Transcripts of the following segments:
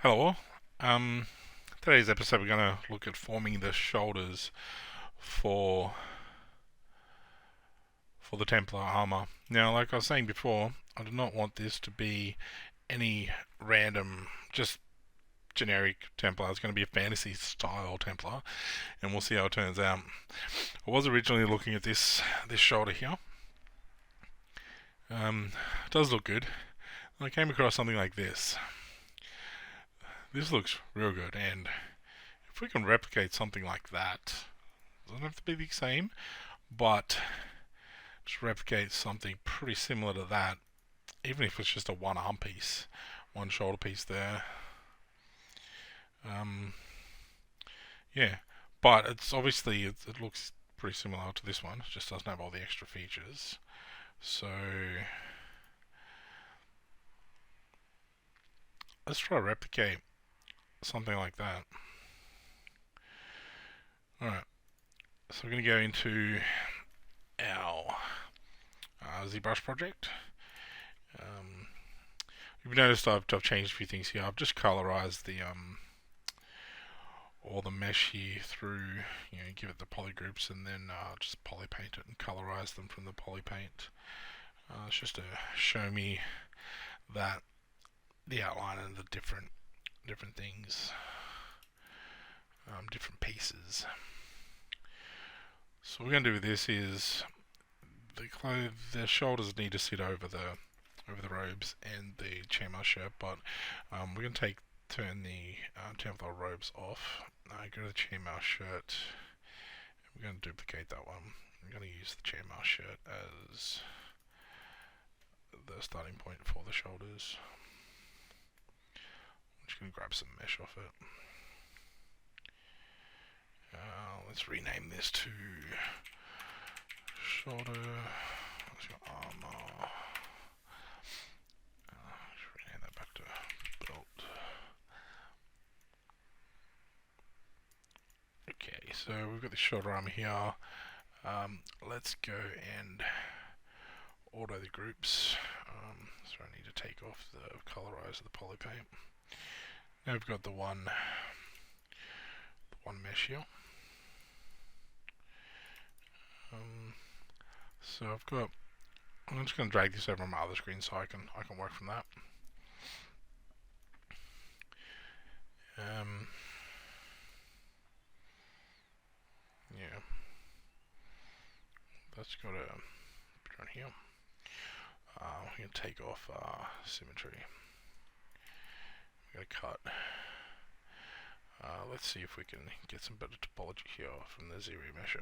Hello all. Today's episode we're going to look at forming the shoulders for the Templar armor. Now, like I was saying before, I do not want this to be any random, just generic Templar. It's going to be a fantasy style Templar, and we'll see how it turns out. I was originally looking at this shoulder here. It does look good. And I came across something like this. This looks real good, and if we can replicate something like that, it doesn't have to be the same, but just replicate something pretty similar to that, even if it's just a one arm piece, one shoulder piece there. Um, yeah, but it's obviously it looks pretty similar to this one. It just doesn't have all the extra features. So let's try to replicate something like that. Alright, so we're going to go into our ZBrush project. Um, you've noticed I've changed a few things here. I've just colorized the all the mesh here through, give it the poly groups and then just poly paint it and colorize them from the poly paint. It's just to show me that the outline and the different things, different pieces. So what we're going to do with this is the shoulders need to sit over the robes and the chainmail shirt, but we're going to turn the Templar robes off. Go to the chainmail shirt. We're going to duplicate that one. We're going to use the chainmail shirt as the starting point for the shoulders. I'm just going to grab some mesh off it. Let's rename this to shoulder. Let's go armor. Let's rename that back to belt. Okay, so we've got the shoulder armor here. Let's go and order the groups. So I need to take off the colorize of the poly paint. Now we've got the one mesh here. So I'm just going to drag this over on my other screen so I can work from that. Yeah, that's got to put on here. We're going to take off symmetry. We're going to cut. Let's see if we can get some better topology here from the ZBrush.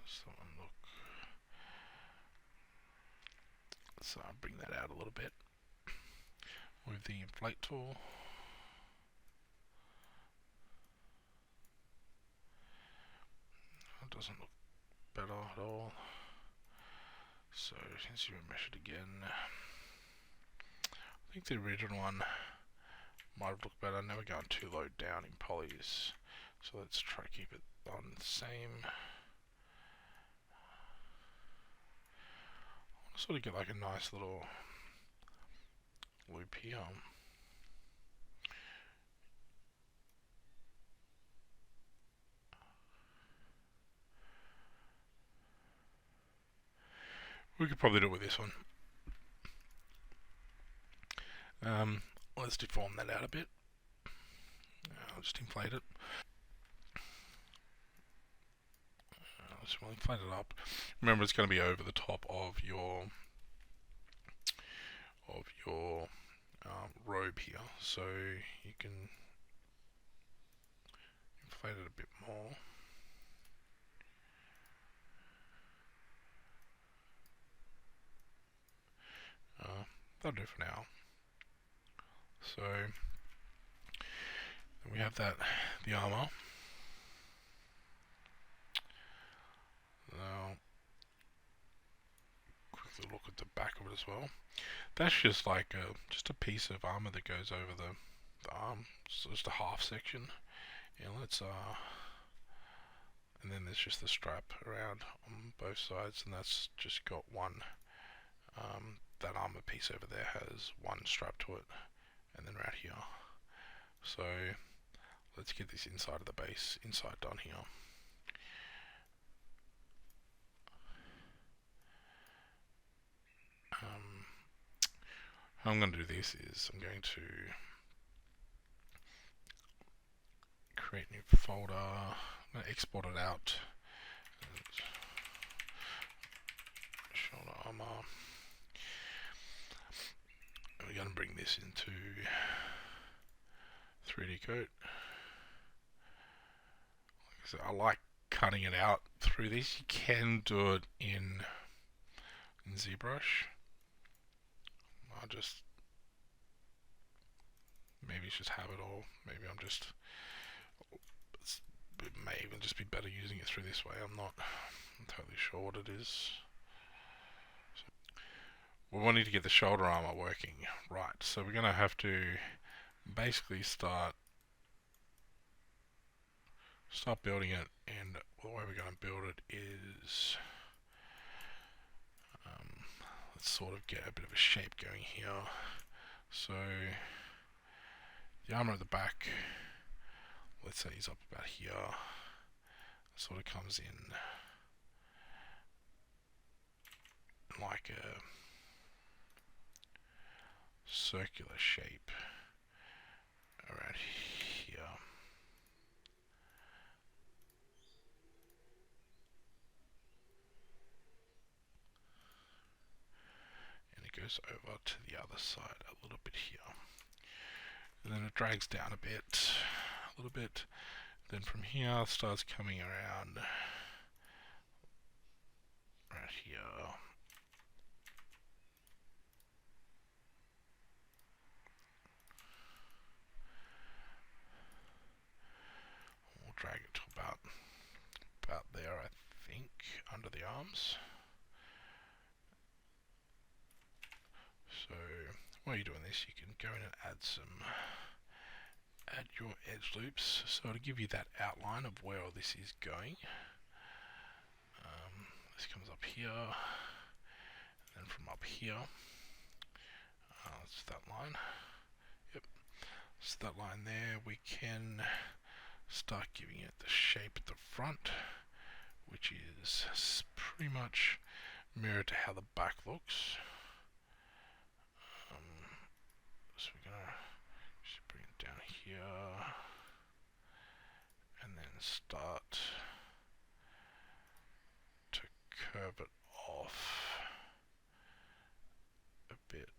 How's that one look? Let's bring that out a little bit with the inflate tool. It doesn't look better at all. So since you mesh it again, I think the original one might have looked better. Now we're going too low down in polys, so let's try to keep it on the same. I want to sort of get like a nice little loop here. We could probably do it with this one. Let's deform that out a bit. I'll just inflate it. So we'll inflate it up. Remember, it's going to be over the top of your robe here, so you can inflate it a bit more. That'll do for now. So then we have the armor. Now, quickly look at the back of it as well. That's just like just a piece of armor that goes over the arm. So just a half section. Yeah, let's and then there's just the strap around on both sides, and that's just got one that armor piece over there has one strap to it, and then right here. So let's get this inside of the base, inside done here. How I'm going to do this is I'm going to create a new folder, I'm going to export it out, shoulder armor, and we're going to bring this into 3D Coat. So I like cutting it out through this. You can do it in ZBrush. I'll just maybe just have it all. Maybe it may even just be better using it through this way. I'm not totally sure what it is. So we're wanting to get the shoulder armor working right. So we're going to have to basically start building it, and the way we're going to build it is let's sort of get a bit of a shape going here. So the armor at the back, let's say he's up about here, sort of comes in like a circular shape around here. And it goes over to the other side a little bit here. And then it drags down a little bit. Then from here it starts coming around right here. We'll drag it to about there, I think, under the arms. So while you're doing this, you can go in and add your edge loops, so to give you that outline of where all this is going. This comes up here, and from up here, it's that line. Yep, it's that line there. We can start giving it the shape at the front, which is pretty much mirrored to how the back looks. So we're gonna just bring it down here, and then start to curve it off a bit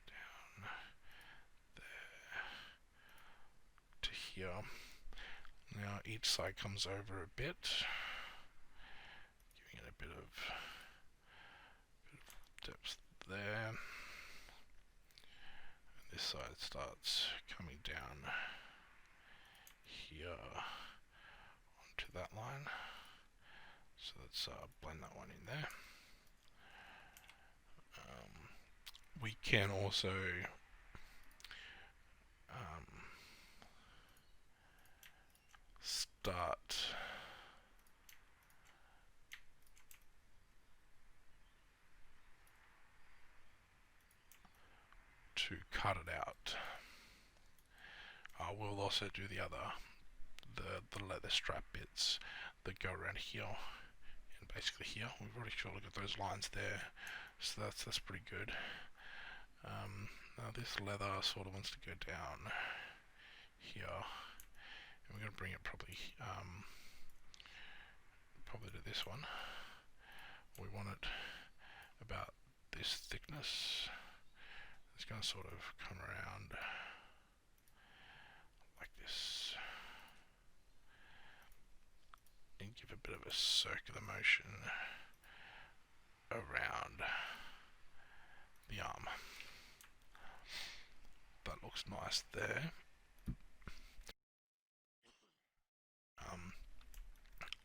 down there to here. Now each side comes over a bit, giving it a bit of depth there. And this side starts coming down here onto that line. So let's blend that one in there. We can also start to cut it out. We'll also do the leather strap bits that go around here and basically here. We've already sort of got those lines there, so that's pretty good. Now this leather sort of wants to go down here, and we're going to bring it probably to this one. We want it about this thickness. It's going to sort of come around like this and give a bit of a circular motion around the arm. That looks nice there.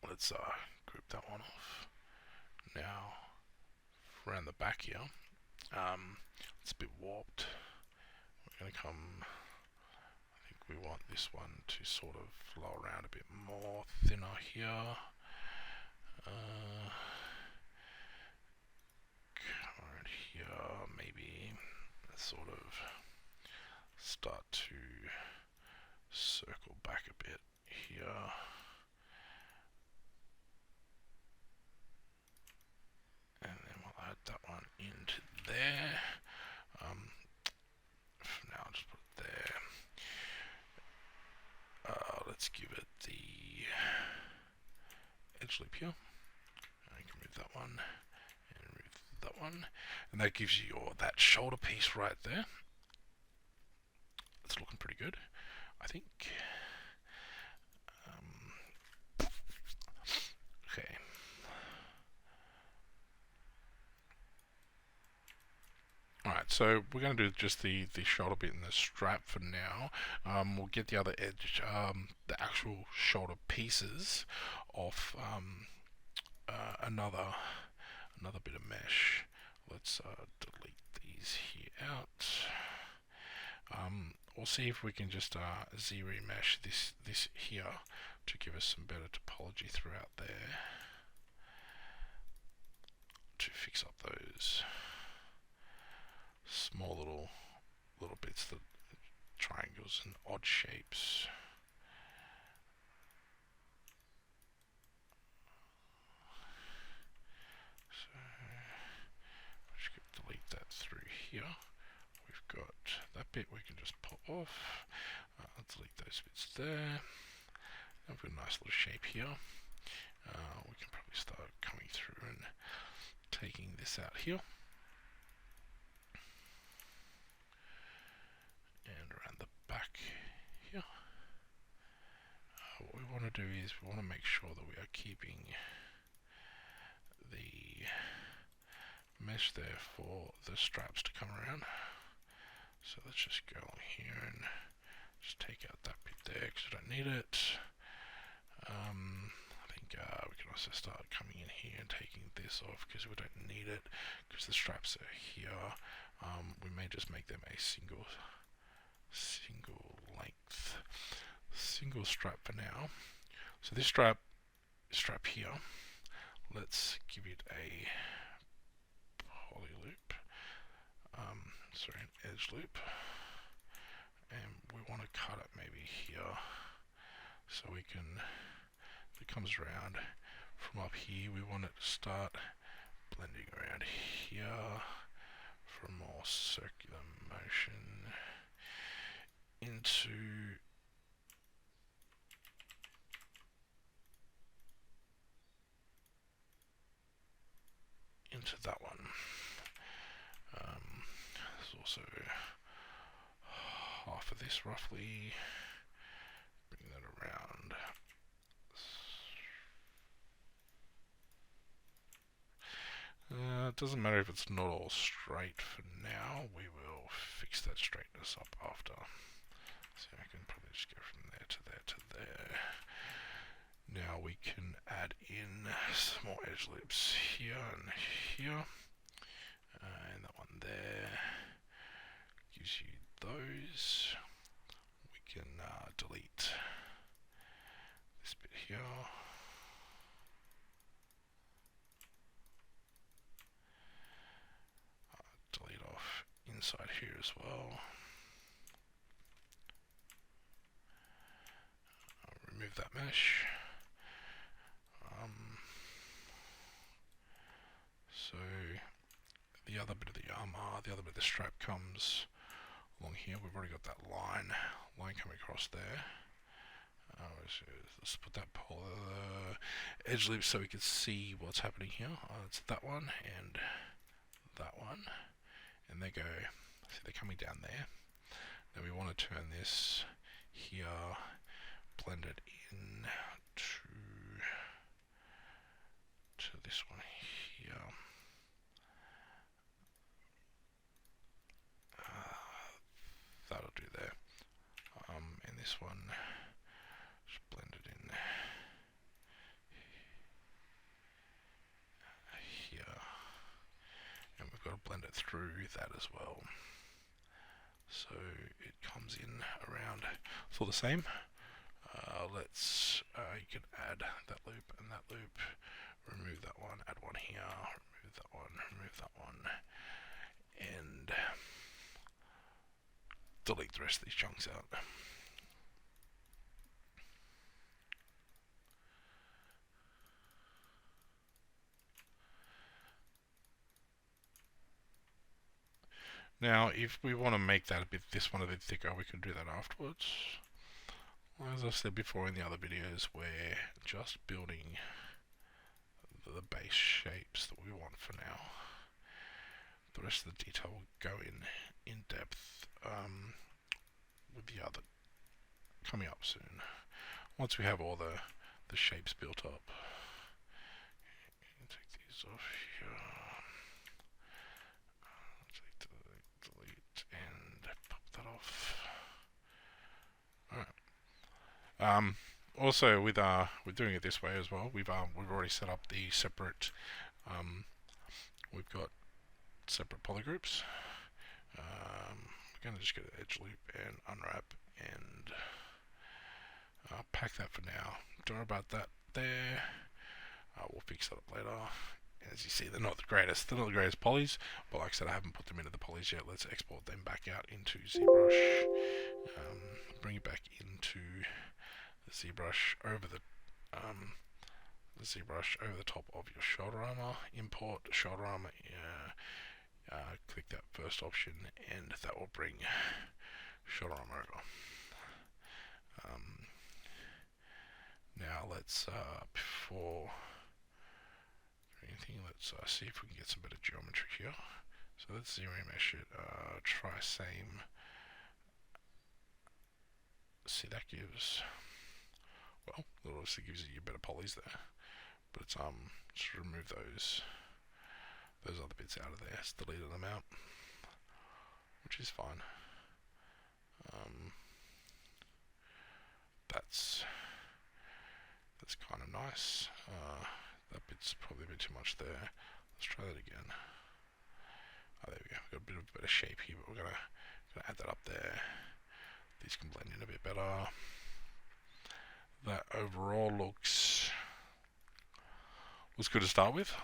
Let's group that one off. Now, around the back here, it's a bit warped. We're going to come, I think we want this one to sort of flow around a bit more, thinner here. edge loop here. I can move that one and remove that one, and that gives you that shoulder piece right there. It's looking pretty good, I think. Okay. Alright, so we're going to do just the shoulder bit and the strap for now. We'll get the other edge, the actual shoulder pieces off another bit of mesh. Let's delete these here out. We'll see if we can just ZBrush this here to give us some better topology throughout there to fix up those small little bits, the triangles and odd shapes. So just delete that through here. We've got that bit we can just pop off. Delete those bits there. I've got a nice little shape here. We can probably start coming through and taking this out here. And around the back here. What we want to do is we want to make sure that we are keeping the mesh there for the straps to come around. So let's just go along here and just take out that bit there because I don't need it. I think we can also start coming in here and taking this off because we don't need it because the straps are here. We may just make them a single length, single strap for now. So this strap here, let's give it a poly loop, sorry, an edge loop, and we want to cut it maybe here so we can, if it comes around from up here, we want it to start blending around here for a more circular motion into that one. There's also half of this roughly. Bring that around. It doesn't matter if it's not all straight for now. We will fix that straightness up after. So I can probably just go from there to there to there. Now we can add in some more edge loops here and here. And that one there gives you those. We can delete this bit here. Delete off inside here as well. Remove that mesh. So the other bit of the armor, the other bit of the strap comes along here. We've already got that line coming across there. Let's put that edge loop so we can see what's happening here. It's that one and that one, and they go. See, they're coming down there. Now we want to turn this here, blend it in to this one here. That'll do there. And this one, just blend it in here. And we've got to blend it through that as well. So it comes in around. It's all the same. You can add that loop and that loop. Remove that one, add one here, remove that one, remove that one, and delete the rest of these chunks out. Now, if we want to make that this one a bit thicker, we can do that afterwards. As I've said before in the other videos, we're just building shapes that we want for now. The rest of the detail will go in depth with the other coming up soon. Once we have all the shapes built up. Take these off here. Delete and pop that off. Alright. Also with doing it this way as well, we've already set up the separate we've got separate polygroups. We're going to just get an edge loop and unwrap and pack that for now. Don't worry about that there. We'll fix that up later. As you see, they're not the greatest polys, but like I said, I haven't put them into the polys yet. Let's export them back out into ZBrush. Bring it back into the ZBrush over the ZBrush over the top of your shoulder armor. Import shoulder armor. Click that first option, and that will bring shoulder armor over. Now let's before anything, let's see if we can get some better geometry here. So let's zero mesh it. Try same. See, that gives, well, it obviously gives you better polys there, but it's just remove those other bits out of there. It's deleted them out, which is fine. That's kind of nice. That bit's probably a bit too much there. Let's try that again. Oh, there we go. We've got a bit of a better shape here, but we're gonna add that up there. These can blend in a bit better. That overall looks good to start with.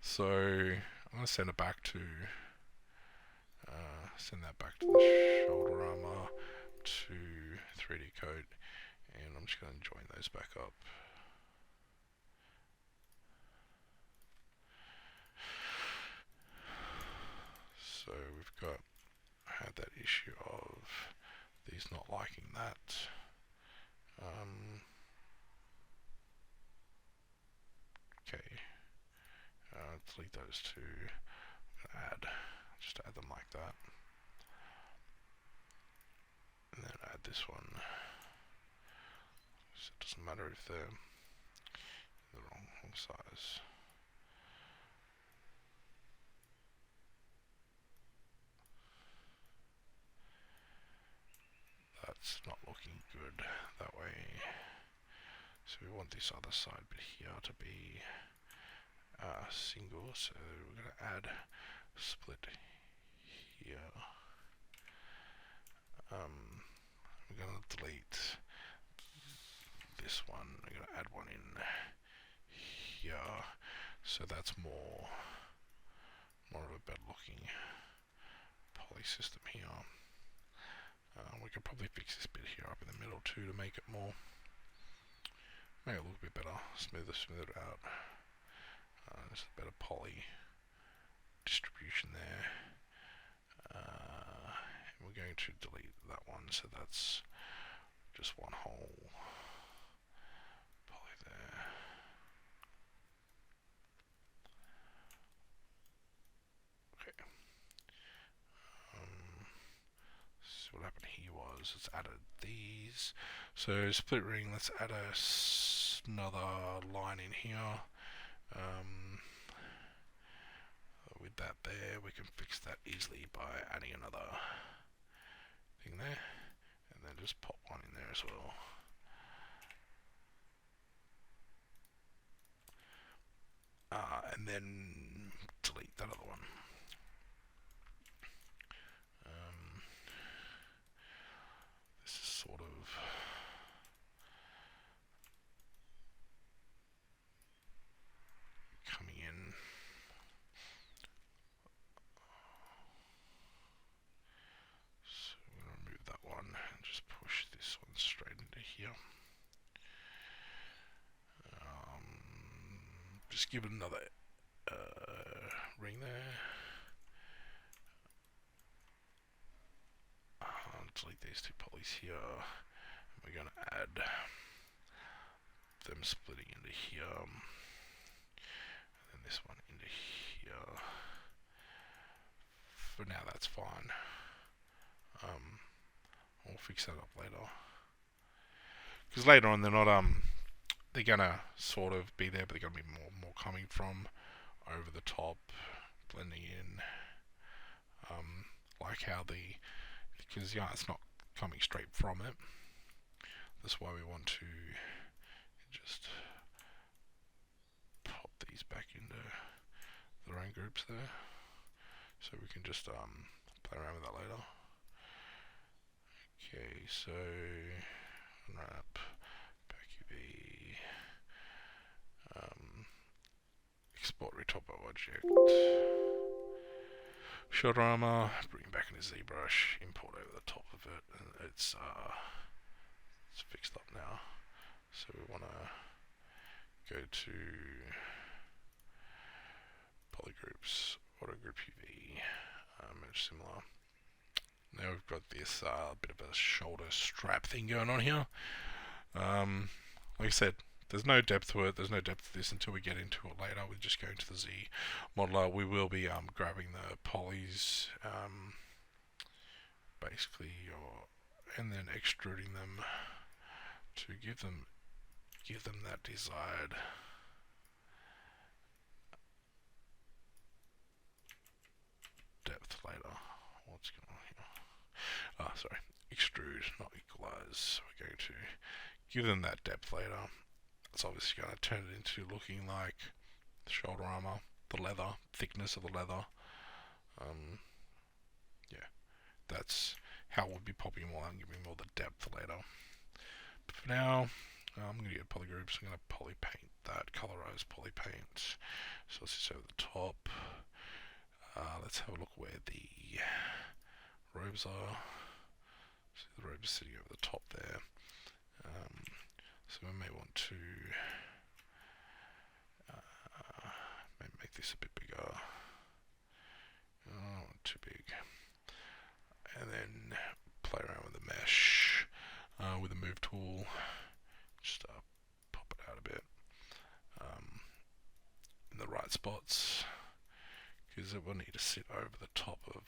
So I'm gonna send it back to the shoulder armor to 3D code, and I'm just gonna join those back up. So we've had that issue of these not liking that. Okay. Delete those two. Just add them like that. And then add this one. So it doesn't matter if they're the wrong size. That's not looking good that way. So we want this other side bit here to be single, so we're going to add split here. We're going to delete this one. We're going to add one in here, so that's more of a better looking poly system here. We could probably fix this bit here up in the middle too to make it look a bit better, smooth it out. There's a better poly distribution there. And we're going to delete that one, so that's just one whole poly there. Okay. So what happened here was it's added these. So split ring, let's add another line in here. With that there, we can fix that easily by adding another thing there, and then just pop one in there as well. And then delete that other one. This is sort of coming in. So we're going to remove that one and just push this one straight into here. Just give it another ring there. Delete these two polys here. We're going to add them splitting into here. for now that's fine. We'll fix that up later. Because later on they're gonna sort of be there, but they're gonna be more coming from over the top, blending in. Like how because it's not coming straight from it. That's why we want to just pop these back into their own groups there, so we can just play around with that later. Okay, so unwrap, back UV, export retopper object, shoulder armor, bring back into ZBrush, import over the top of it, and it's fixed up now. So we want to go to polygroups, auto group UV, image similar. Now we've got this bit of a shoulder strap thing going on here. Like I said, there's no depth to it. There's no depth to this until we get into it later. We're just going to the Z modeler. We will be grabbing the polys, basically, and then extruding them to give them that desired depth later. What's going on here? Sorry, extrude, not equalize. So we're going to give them that depth later. It's obviously going to turn it into looking like the shoulder armor, the leather, thickness of the leather. Yeah, that's how we'll be popping more and giving more the depth later. But for now, I'm going to get polygroups. I'm going to poly paint that, colorize poly paint. So let's just over the top. Let's have a look where the robes are. So the robes are sitting over the top there. So we may want to maybe make this a bit bigger. Oh, not too big. And then play around with the mesh with the move tool. Just pop it out a bit in the right spots, because it will need to sit over the top of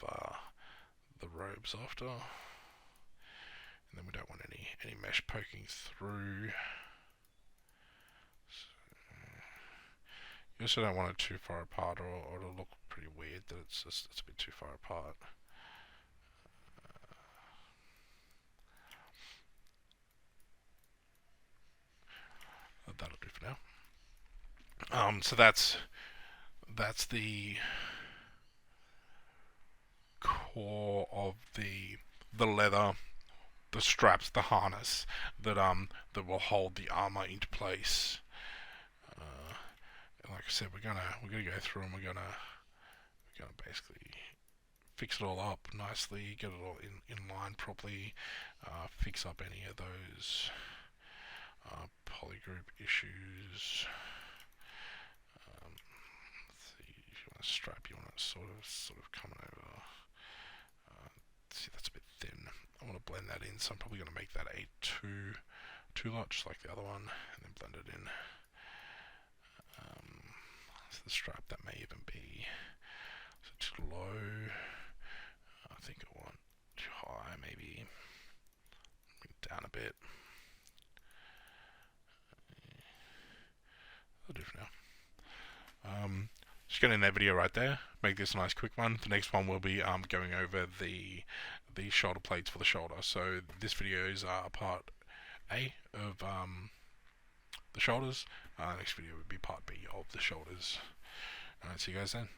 the robes after. And then we don't want any mesh poking through. So you also don't want it too far apart, or it'll look pretty weird that it's a bit too far apart. That'll do for now. So that's the core of the leather, the straps, the harness that will hold the armor into place. And like I said, we're gonna go through and we're gonna basically fix it all up nicely, get it all in line properly, fix up any of those polygroup issues. Let's see, if you want a strap, you want it sort of coming over. See, that's a bit thin. I want to blend that in, so I'm probably going to make that a two lot, just like the other one, and then blend it in. So the strap, that may even be too low. I think I want too high, maybe. Bring it down a bit. I'll do for now. Just going to end that video right there. Make this a nice quick one. The next one will be going over the shoulder plates for the shoulder. So this video is part A of the shoulders. Next video would be part B of the shoulders. See you guys then.